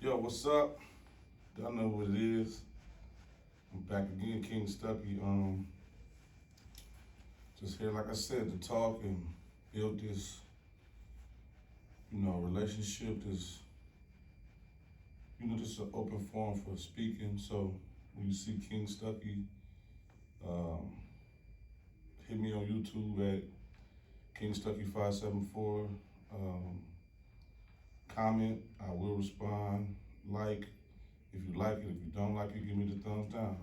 Yo, what's up? Y'all know what it is. I'm back again, King Stuckey. Just here, like I said, to talk and build this, relationship. This an open forum for speaking. So when you see King Stuckey, um, hit me on YouTube at King Stuckey 574. Comment, I will respond. Like, if you like it. If you don't like it, give me the thumbs down.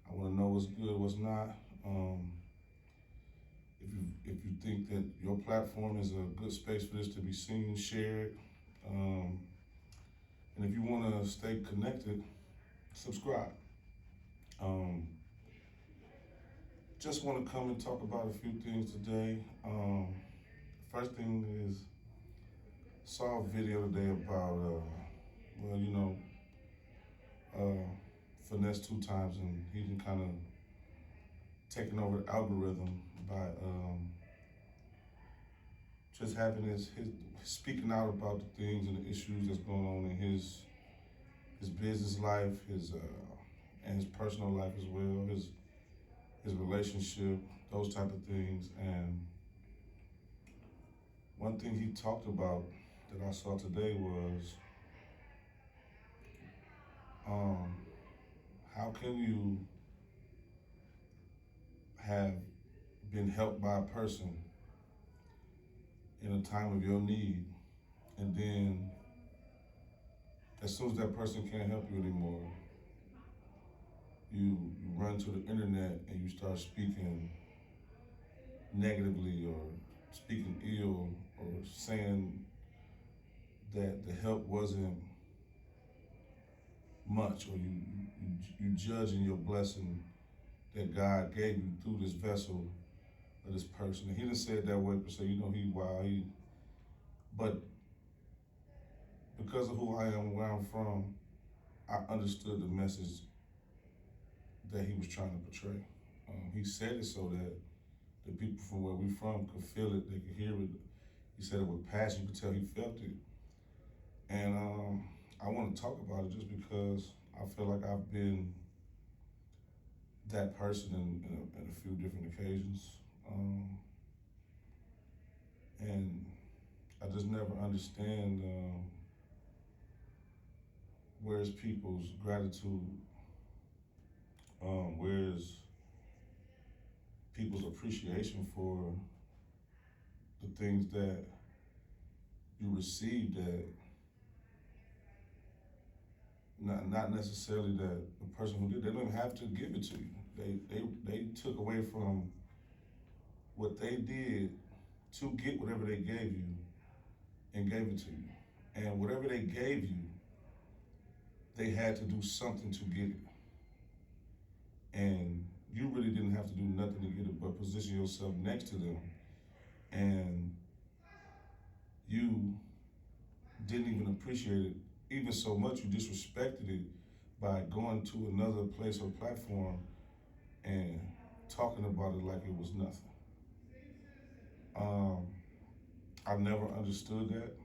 I want to know what's good, what's not. If you think that your platform is a good space for this to be seen, shared, and if you want to stay connected, subscribe. Um, just want to come and talk about a few things today. First thing is, saw a video today about, Finesse 2 times, and he been kind of taking over the algorithm by just having his speaking out about the things and the issues that's going on in his business life, and his personal life as well, his relationship, those type of things. And one thing he talked about that I saw today was, how can you have been helped by a person in a time of your need, and then as soon as that person can't help you anymore, you run to the internet and you start speaking negatively or speaking ill or saying that the help wasn't much, or you judging your blessing that God gave you through this vessel of this person. And he didn't say it that way, but say, but because of who I am, where I'm from, I understood the message that he was trying to portray. He said it so that the people from where we from could feel it, they could hear it. He said it with passion, you could tell he felt it. And I want to talk about it just because I feel like I've been that person in a few different occasions. And I just never understand where's people's gratitude, where's people's appreciation for the things that you receive, that not necessarily that the person who did, they don't have to give it to you. They took away from what they did to get whatever they gave you and gave it to you. And whatever they gave you, they had to do something to get it. And you really didn't have to do nothing to get it but position yourself next to them. And you didn't even appreciate it, even so much you disrespected it by going to another place or platform and talking about it like it was nothing. I never understood that.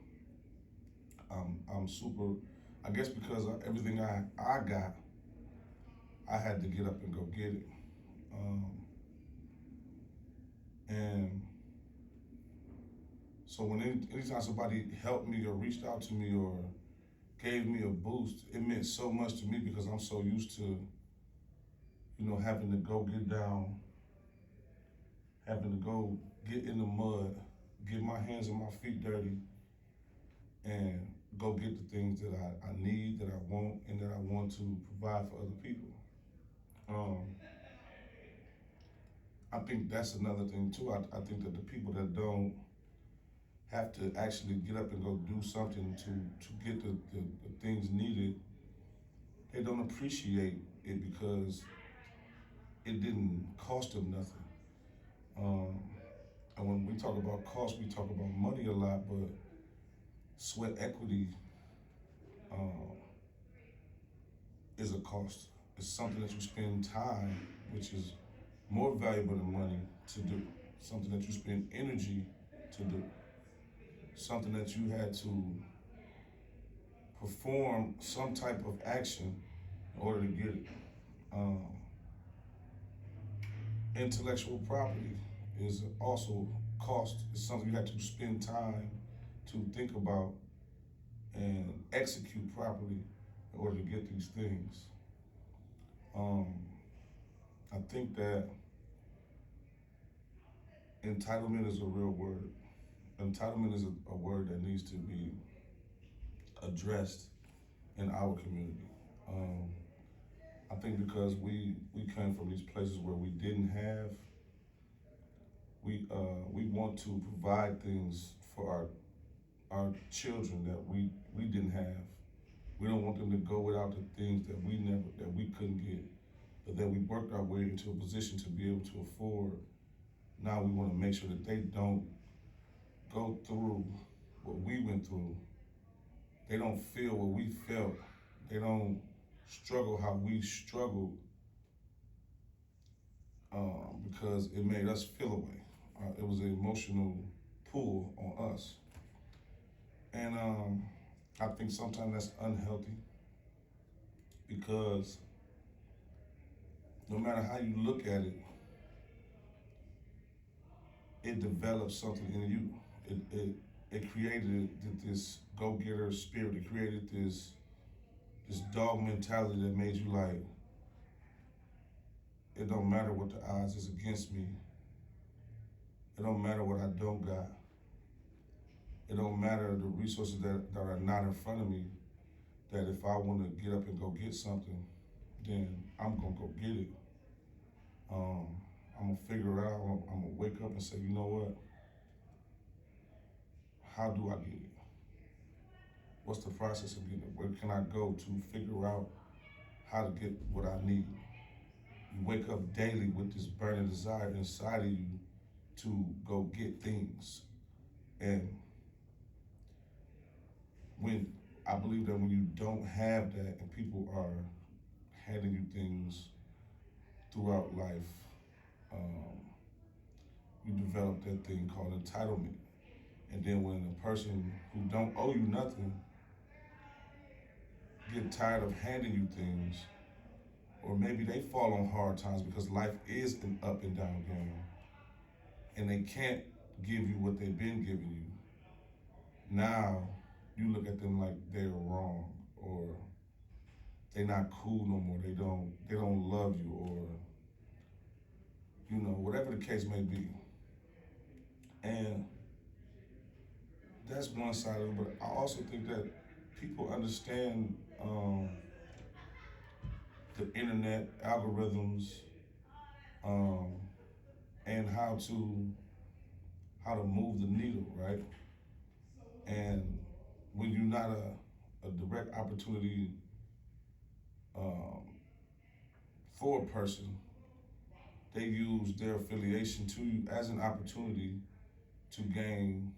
I'm super, I guess because of everything I got, I had to get up and go get it. And so anytime somebody helped me or reached out to me or gave me a boost, it meant so much to me because I'm so used to, having to go get down, having to go get in the mud, get my hands and my feet dirty, and go get the things that I need, that I want, and that I want to provide for other people. I think that's another thing too. I think that the people that don't have to actually get up and go do something to get the things needed, they don't appreciate it because it didn't cost them nothing. And when we talk about cost, we talk about money a lot, but sweat equity is a cost. It's something that you spend time, which is more valuable than money, to do. Something that you spend energy to do. Something that you had to perform some type of action in order to get it. Um, Intellectual property is also cost. It's something you have to spend time to think about and execute properly in order to get these things. Um, I think that entitlement is a real word. Entitlement is a word that needs to be addressed in our community. Um, I think because we came from these places where we didn't have, we want to provide things for our children that we didn't have. We don't want them to go without the things that we couldn't get, but that we worked our way into a position to be able to afford. Now we want to make sure that they don't go through what we went through. They don't feel what we felt. They don't struggle how we struggled, because it made us feel away. It was an emotional pull on us. And I think sometimes that's unhealthy because no matter how you look at it, it developed something in you. It created this go-getter spirit. It created this dog mentality that made you like, it don't matter what the odds is against me. It don't matter what I don't got. It don't matter the resources that are not in front of me. That if I want to get up and go get something, then I'm gonna go get it. Um, I'm gonna figure it out. I'm gonna wake up and say, you know what? How do I get it? What's the process of getting it? Where can I go to figure out how to get what I need? You wake up daily with this burning desire inside of you to go get things. And when I believe that when you don't have that and people are handing you things throughout life, um, you develop that thing called entitlement. And then when a person who don't owe you nothing get tired of handing you things, or maybe they fall on hard times because life is an up and down game, and they can't give you what they've been giving you. Now you look at them like they're wrong, or they're not cool no more. They don't love you, or whatever the case may be. And that's one side of it. But I also think that people understand the internet algorithms, um, and how to move the needle, right? And when you're not a direct opportunity um, for a person, they use their affiliation to you as an opportunity to gain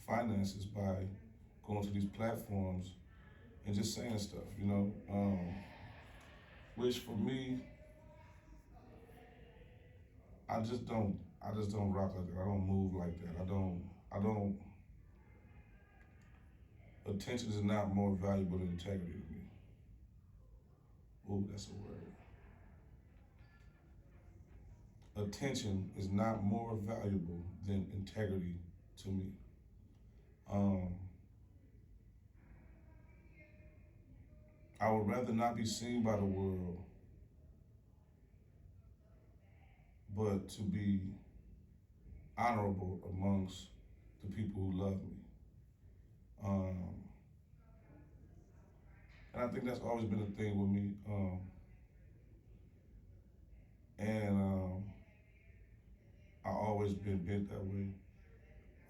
finances by going to these platforms and just saying stuff, which for me, I just don't rock like that. I don't move like that. I don't. Attention is not more valuable than integrity to me. Ooh, that's a word. Attention is not more valuable than integrity to me. Um, I would rather not be seen by the world, but to be honorable amongst the people who love me. Um, and I think that's always been a thing with me. And I always been bent that way.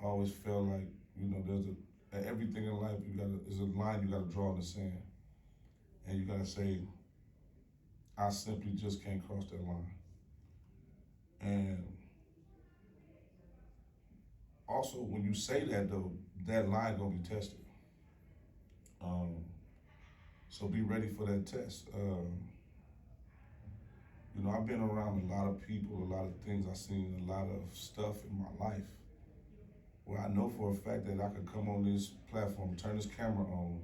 I always felt like, everything in life is a line you gotta draw in the sand. And you gotta say, I simply just can't cross that line. And also, when you say that though, that line gonna be tested. Um, so be ready for that test. I've been around a lot of people, a lot of things. I've seen a lot of stuff in my life where I know for a fact that I could come on this platform, turn this camera on,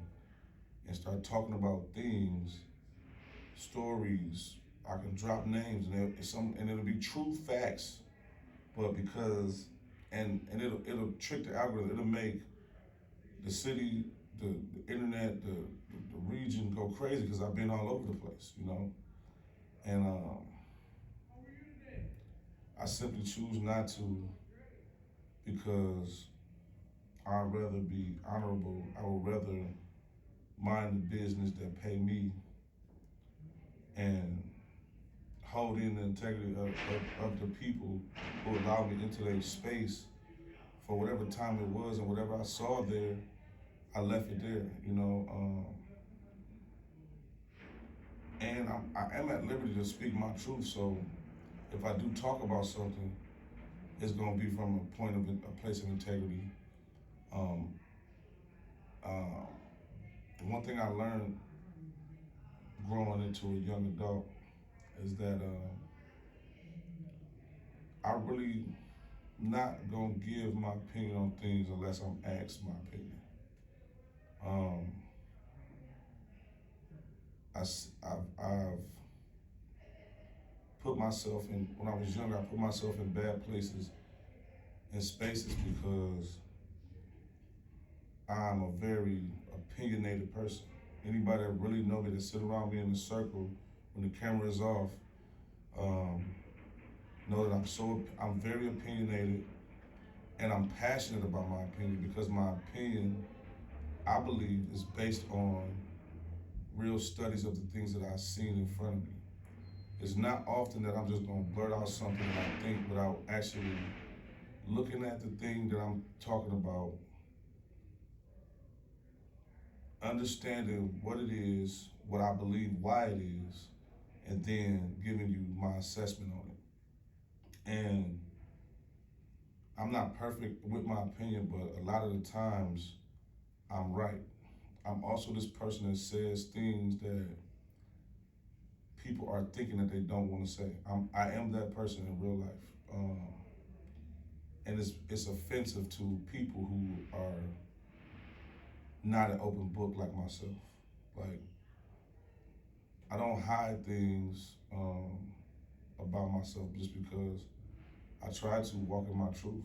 and start talking about things, stories. I can drop names and it'll be true facts, but because it'll trick the algorithm. It'll make the city, the internet, the region go crazy because I've been all over the place, you know. And I simply choose not to because I'd rather be honorable. I would rather mind the business that pay me and hold in the integrity of the people who allowed me into their space for whatever time it was and whatever I saw there, I left it there, you know. And I am at liberty to speak my truth. So if I do talk about something, it's going to be from a place of integrity. Um, uh, One thing I learned growing into a young adult is that I really not gonna give my opinion on things unless I'm asked my opinion. Um, I've put myself in, when I was younger, I put myself in bad places and spaces because I'm a very opinionated person. Anybody that really know me, that sit around me in a circle when the camera is off, um, know that I'm very opinionated and I'm passionate about my opinion because my opinion, I believe, is based on real studies of the things that I've seen in front of me. It's not often that I'm just gonna blurt out something that I think without actually looking at the thing that I'm talking about, understanding what it is, what I believe, why it is, and then giving you my assessment on it. And I'm not perfect with my opinion, but a lot of the times I'm right. I'm also this person that says things that people are thinking that they don't want to say. I am that person in real life, and it's offensive to people who are not an open book like myself. Like I don't hide things about myself just because I try to walk in my truth.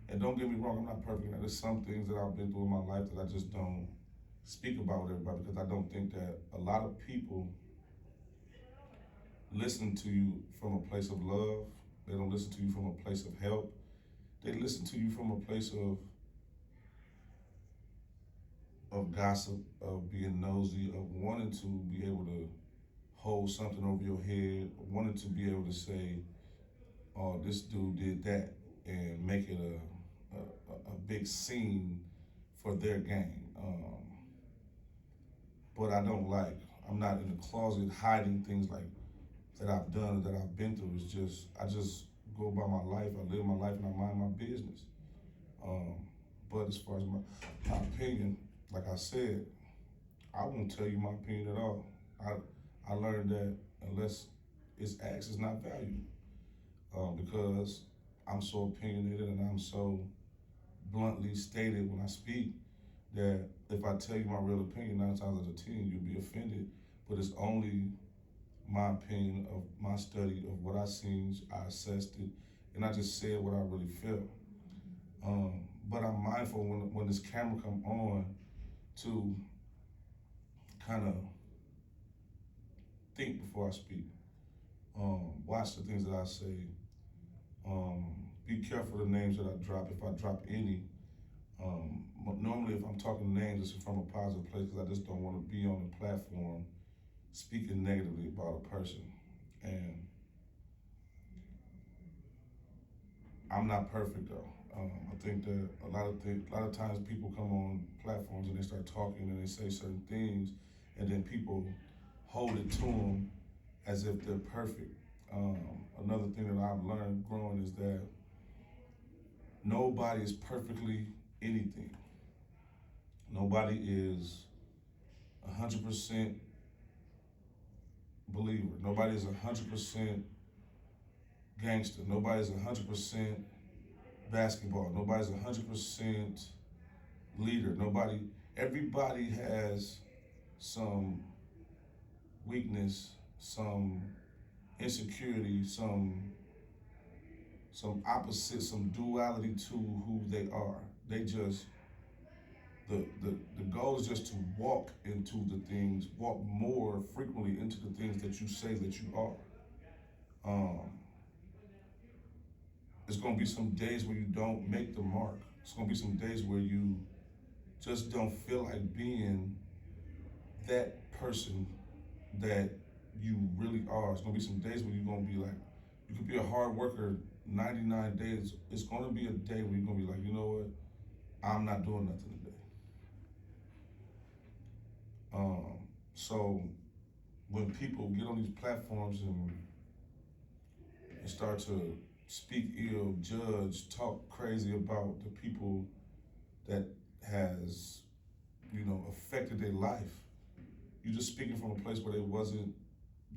And don't get me wrong, I'm not perfect. There's some things that I've been through in my life that I just don't speak about with everybody because I don't think that a lot of people listen to you from a place of love. They don't listen to you from a place of help. They listen to you from a place of gossip, of being nosy, of wanting to be able to hold something over your head, wanting to be able to say, "Oh, this dude did that," and make it a big scene for their gain. But I don't like. I'm not in the closet hiding things like that I've done, that I've been through. It's just I just go by my life. I live my life and I mind my business. Um, but as far as my opinion, like I said, I won't tell you my opinion at all. I learned that unless it's asked, it's not valued. Because I'm so opinionated and I'm so bluntly stated when I speak that if I tell you my real opinion, 9 times out of 10, you'll be offended. But it's only my opinion of my study of what I seen, I assessed it, and I just said what I really felt. But I'm mindful when this camera come on to kind of think before I speak. Watch the things that I say. Be careful of the names that I drop. If I drop any, normally if I'm talking names, it's from a positive place because I just don't want to be on the platform speaking negatively about a person. And I'm not perfect though. I think that a lot of times people come on platforms and they start talking and they say certain things, and then people hold it to them as if they're perfect. Another thing that I've learned growing is that nobody is perfectly anything. Nobody is 100% believer. Nobody is 100% gangster. Nobody's 100% basketball. Nobody's 100% leader. Everybody has some weakness, some insecurity, some opposite, some duality to who they are. They just the goal is just to walk into the things, walk more frequently into the things that you say that you are. Um, it's gonna be some days where you don't make the mark. It's gonna be some days where you just don't feel like being that person that you really are. It's gonna be some days where you're gonna be like, you could be a hard worker 99 days. It's gonna be a day where you're gonna be like, you know what? I'm not doing nothing today. Um, so when people get on these platforms and start to speak ill, judge, talk crazy about the people that has, affected their life, you're just speaking from a place where they wasn't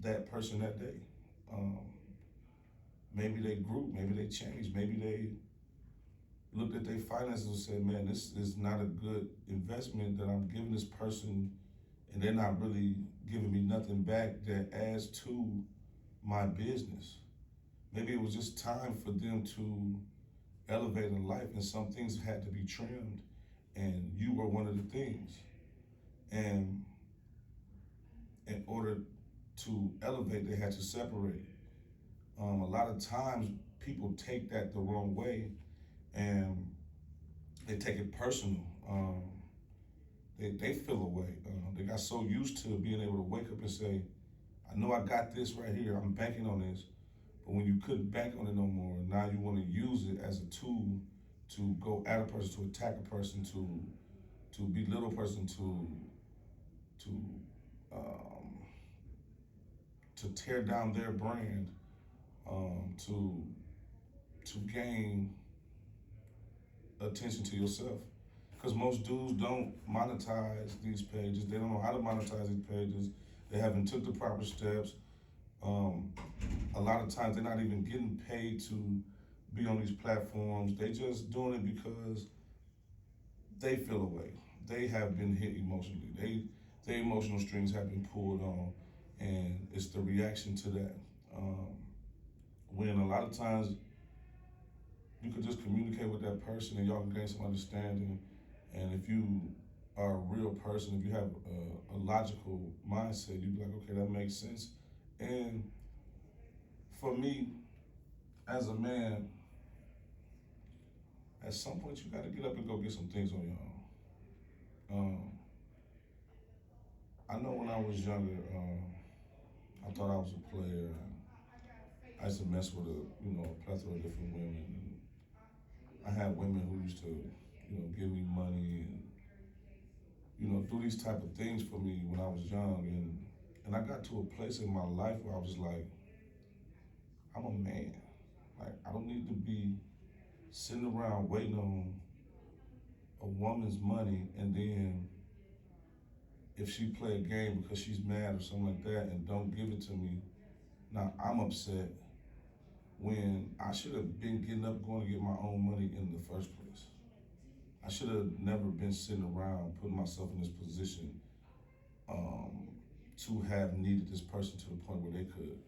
that person that day. Um, maybe they grew, maybe they changed, maybe they looked at their finances and said, man, this is not a good investment that I'm giving this person, and they're not really giving me nothing back that adds to my business. Maybe it was just time for them to elevate in life, and some things had to be trimmed, and you were one of the things. And in order to elevate, they had to separate. A lot of times, people take that the wrong way, and they take it personal. They feel away. They got so used to being able to wake up and say, I know I got this right here, I'm banking on this. But when you couldn't bank on it no more, now you want to use it as a tool to go at a person, to attack a person, to belittle a person, to um, to tear down their brand, to gain attention to yourself. Because most dudes don't monetize these pages. They don't know how to monetize these pages. They haven't took the proper steps. Um, a lot of times they're not even getting paid to be on these platforms. They just doing it because they feel away. They have been hit emotionally. Their emotional strings have been pulled on, and it's the reaction to that. Um, when a lot of times you could just communicate with that person and y'all can gain some understanding. And if you are a real person, if you have a logical mindset, you'd be like, okay, that makes sense. And for me, as a man, at some point you got to get up and go get some things on your own. I know when I was younger, I thought I was a player. And I used to mess with a plethora of different women. And I had women who used to, give me money and, do these type of things for me when I was young. And I got to a place in my life where I was like, I'm a man. Like, I don't need to be sitting around waiting on a woman's money, and then if she play a game because she's mad or something like that and don't give it to me, now I'm upset when I should have been getting up going to get my own money in the first place. I should have never been sitting around putting myself in this position um, to have needed this person to the point where they could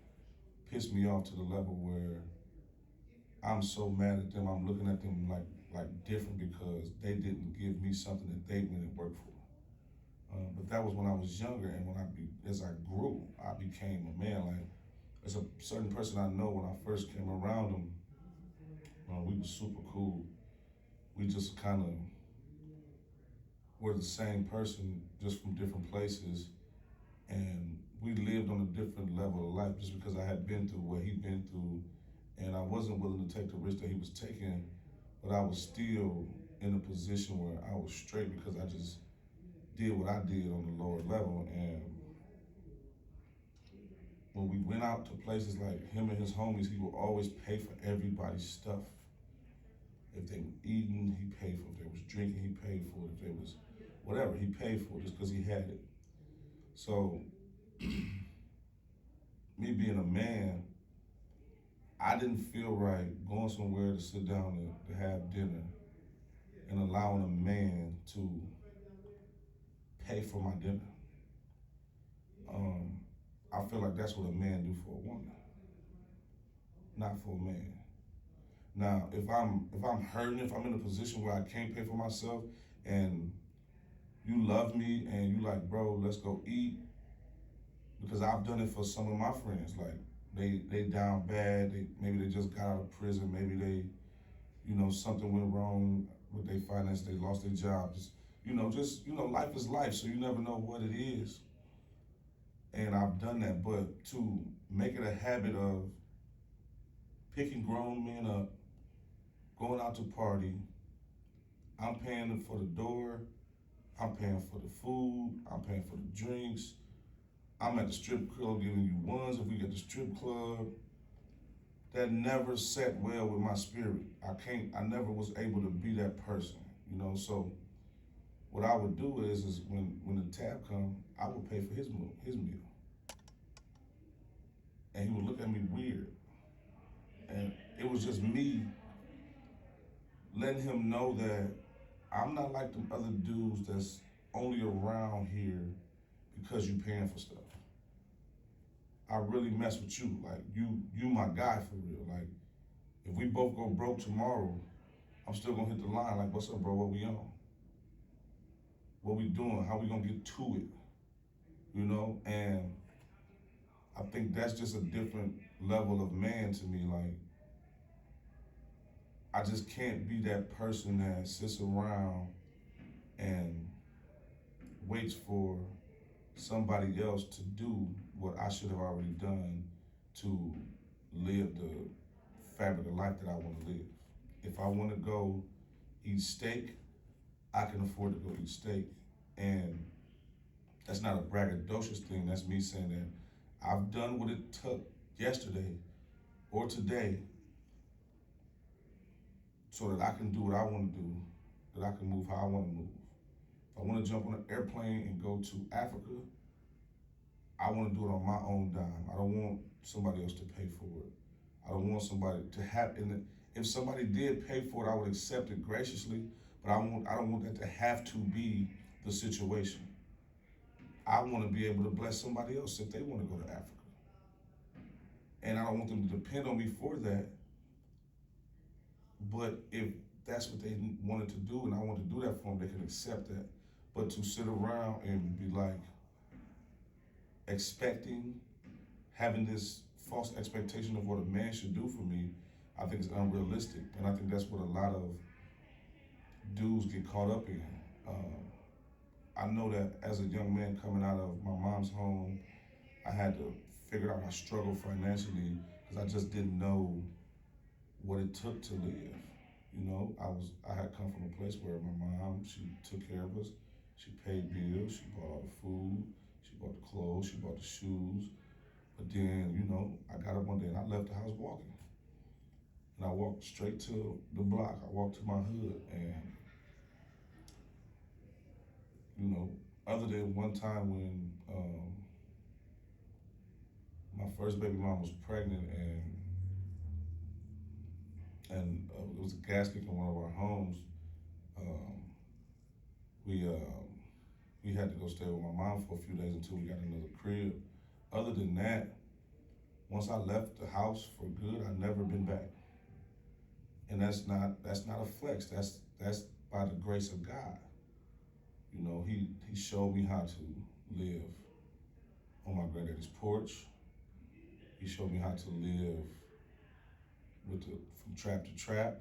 piss me off to the level where I'm so mad at them. I'm looking at them like different because they didn't give me something that they went and worked for. But that was when I was younger, and as I grew, I became a man. Like, there's a certain person I know when I first came around them, we were super cool. We just kind of were the same person, just from different places, and we lived on a different level of life just because I had been through what he'd been through, and I wasn't willing to take the risk that he was taking, but I was still in a position where I was straight because I just did what I did on the lower level. And when we went out to places like him and his homies, he would always pay for everybody's stuff. If they were eating, he paid for it. If they was drinking, he paid for it. If they was whatever, he paid for it just because he had it. So me being a man, I didn't feel right going somewhere to sit down to have dinner and allowing a man to pay for my dinner. Um, I feel like that's what a man do for a woman, not for a man. Now, if I'm hurting, if I'm in a position where I can't pay for myself, and you love me and you like, bro, let's go eat, because I've done it for some of my friends. Like they down bad. Maybe they just got out of prison. Maybe they, something went wrong with their finance. They lost their job. Life is life. So you never know what it is. And I've done that. But to make it a habit of picking grown men up, going out to party, I'm paying for the door. I'm paying for the food. I'm paying for the drinks. I'm at the strip club giving you ones if we get the strip club. That never sat well with my spirit. I never was able to be that person. So what I would do is when the tab come, I would pay for his meal. And he would look at me weird. And it was just me letting him know that I'm not like them other dudes that's only around here because you paying for stuff. I really mess with you. Like you my guy for real. Like if we both go broke tomorrow, I'm still gonna hit the line like, what's up, bro? What we on? What we doing? How we gonna get to it? And I think that's just a different level of man to me. Like I just can't be that person that sits around and waits for somebody else to do what I should have already done to live the fabric of life that I want to live. If I want to go eat steak, I can afford to go eat steak. And that's not a braggadocious thing. That's me saying that I've done what it took yesterday or today so that I can do what I want to do, that I can move how I want to move. If I want to jump on an airplane and go to Africa, I want to do it on my own dime. I don't want somebody else to pay for it. I don't want somebody to have. And if somebody did pay for it, I would accept it graciously. But I don't want that to have to be the situation. I want to be able to bless somebody else if they want to go to Africa. And I don't want them to depend on me for that. But if that's what they wanted to do and I want to do that for them, they can accept that. But to sit around and be like expecting, having this false expectation of what a man should do for me, I think is unrealistic. And I think that's what a lot of dudes get caught up in. Um, I know that as a young man coming out of my mom's home, I had to figure out I struggled financially because I just didn't know what it took to live. I had come from a place where my mom, she took care of us. She paid bills, she bought all the food, she bought the clothes, she bought the shoes. But then, I got up one day and I left the house walking. And I walked straight to the block. I walked to my hood. And, other than one time when my first baby mom was pregnant and it was a gasket in one of our homes, um, we we had to go stay with my mom for a few days until we got another crib. Other than that, once I left the house for good, I've never been back. And that's not a flex. That's by the grace of God. He showed me how to live on my granddaddy's porch. He showed me how to live from trap to trap.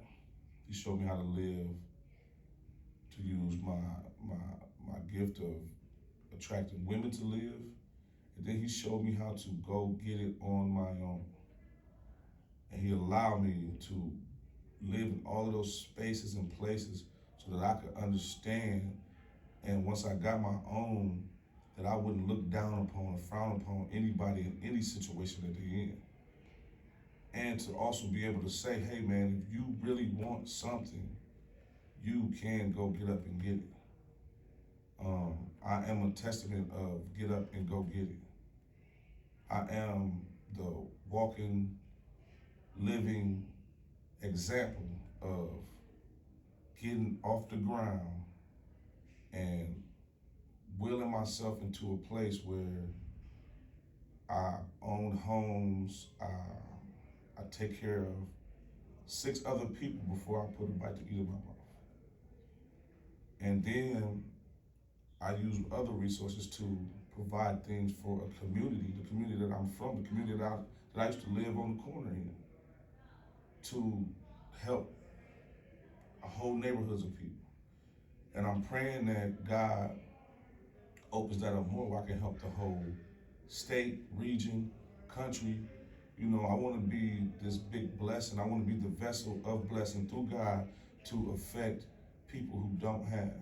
He showed me how to live to use my gift of attracting women to live. And then he showed me how to go get it on my own. And he allowed me to live in all of those spaces and places so that I could understand. And once I got my own, that I wouldn't look down upon or frown upon anybody in any situation that they're in. And to also be able to say, hey man, if you really want something, you can go get up and get it. I am a testament of get up and go get it. I am the walking, living example of getting off the ground and willing myself into a place where I own homes. I take care of 6 other people before I put a bite to eat in my mouth. And then I use other resources to provide things for a community, the community that I'm from, the community that I used to live on the corner in, to help a whole neighborhoods of people. And I'm praying that God opens that up more where I can help the whole state, region, country. You know, I want to be this big blessing. I want to be the vessel of blessing through God to affect people who don't have.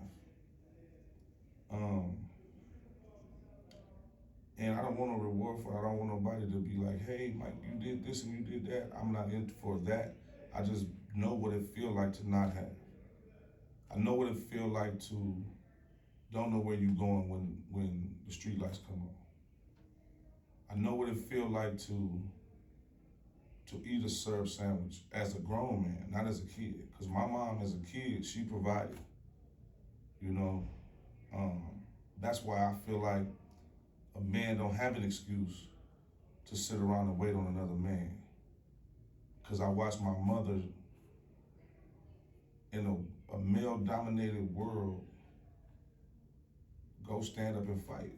Um, and I don't want no reward for it. I don't want nobody to be like, hey, Mike, you did this and you did that. I'm not in for that. I just know what it feels like to not have. I know what it feels like to don't know where you're going when the street lights come on. I know what it feels like to eat a served sandwich as a grown man, not as a kid. Because my mom, as a kid, she provided. You know, um, that's why I feel like a man don't have an excuse to sit around and wait on another man. Because I watched my mother in a male-dominated world go stand up and fight.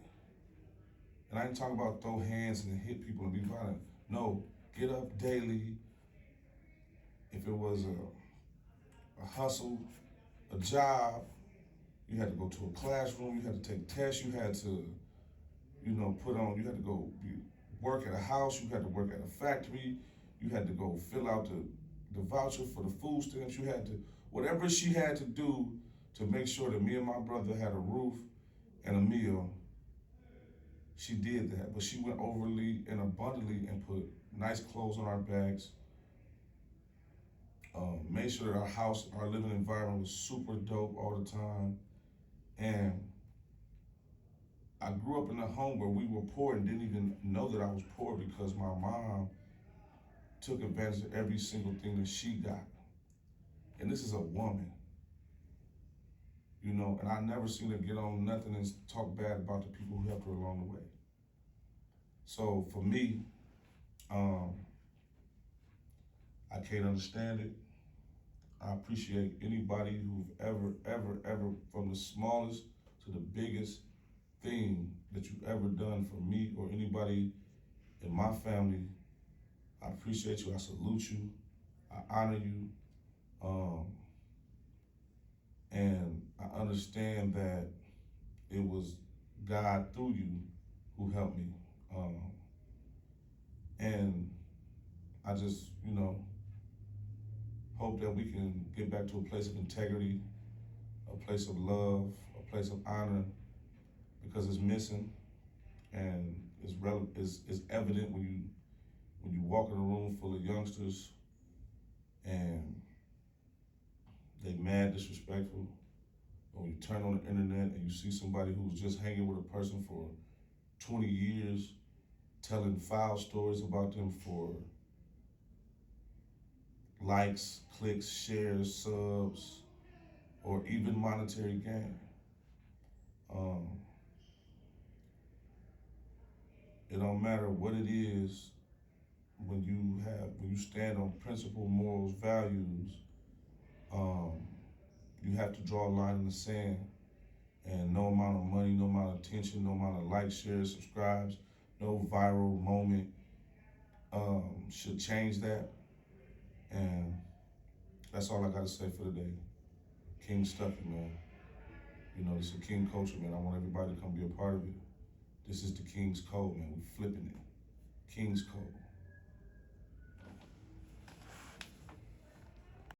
And I ain't talking about throw hands and hit people and be violent. No, get up daily. If it was a hustle, a job, you had to go to a classroom, you had to take tests, you had to, you had to go work at a house, you had to work at a factory, you had to go fill out the voucher for the food stamps, you had to, whatever she had to do to make sure that me and my brother had a roof and a meal, she did that. But she went overly and abundantly and put nice clothes on our backs, made sure that our house, our living environment was super dope all the time. And I grew up in a home where we were poor and didn't even know that I was poor because my mom took advantage of every single thing that she got. And this is a woman, and I never seen her get on nothing and talk bad about the people who helped her along the way. So for me, I can't understand it. I appreciate anybody who've ever, from the smallest to the biggest thing that you've ever done for me or anybody in my family. I appreciate you. I salute you. I honor you. And I understand that it was God through you who helped me. And I just, hope that we can get back to a place of integrity, a place of love, a place of honor, because it's missing and it's evident when you walk in a room full of youngsters and they mad disrespectful, or you turn on the internet and you see somebody who's just hanging with a person for 20 years, telling foul stories about them for likes, clicks, shares, subs, or even monetary gain. It don't matter what it is when you stand on principle, morals, values. You have to draw a line in the sand, and no amount of money, no amount of attention, no amount of likes, shares, subscribes, no viral moment should change that. And that's all I got to say for today. King Stuckey, man. This is a king culture, man. I want everybody to come be a part of it. This is the King's Code, man. We flipping it. King's Code.